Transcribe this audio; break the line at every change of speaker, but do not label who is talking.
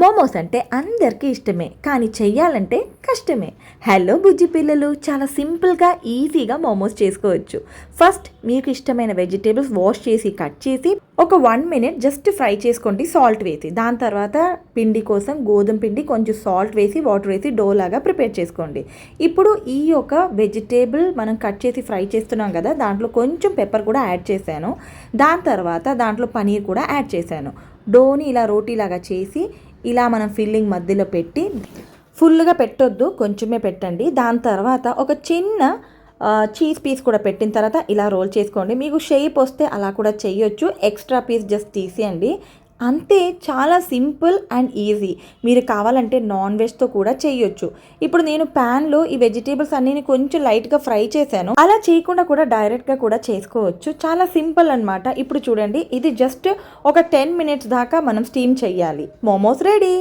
మోమోస్ అంటే అందరికీ ఇష్టమే, కానీ చెయ్యాలంటే కష్టమే. హలో బుజ్జి పిల్లలు, చాలా సింపుల్గా ఈజీగా మోమోస్ చేసుకోవచ్చు. ఫస్ట్ మీకు ఇష్టమైన వెజిటేబుల్స్ వాష్ చేసి కట్ చేసి ఒక 1 మినిట్ జస్ట్ ఫ్రై చేసుకోండి సాల్ట్ వేసి. దాని తర్వాత పిండి కోసం గోధుమ పిండి కొంచెం సాల్ట్ వేసి వాటర్ వేసి డో లాగా ప్రిపేర్ చేసుకోండి. ఇప్పుడు ఈ యొక్క వెజిటేబుల్ మనం కట్ చేసి ఫ్రై చేస్తున్నాం కదా, దాంట్లో కొంచెం పెప్పర్ కూడా యాడ్ చేశాను. దాని తర్వాత దాంట్లో పనీర్ కూడా యాడ్ చేశాను. డోని ఇలా రోటీలాగా చేసి ఇలా మనం ఫిల్లింగ్ మధ్యలో పెట్టి, ఫుల్గా పెట్టొద్దు, కొంచెమే పెట్టండి. దాని తర్వాత ఒక చిన్న చీజ్ పీస్ కూడా పెట్టిన తర్వాత ఇలా రోల్ చేసుకోండి. మీకు షేప్ వస్తే అలా కూడా చేయొచ్చు, ఎక్స్ట్రా పీస్ జస్ట్ తీసేయండి. అంతే, చాలా సింపుల్ అండ్ ఈజీ. మీరు కావాలంటే నాన్ వెజ్తో కూడా చేయొచ్చు. ఇప్పుడు నేను ప్యాన్లో ఈ వెజిటేబుల్స్ అన్నీ కొంచెం లైట్గా ఫ్రై చేశాను. అలా చేయకుండా కూడా డైరెక్ట్గా కూడా చేసుకోవచ్చు. చాలా సింపుల్ అనమాట. ఇప్పుడు చూడండి, ఇది జస్ట్ ఒక 10 మినిట్స్ దాకా మనం స్టీమ్ చేయాలి. మోమోస్ రెడీ.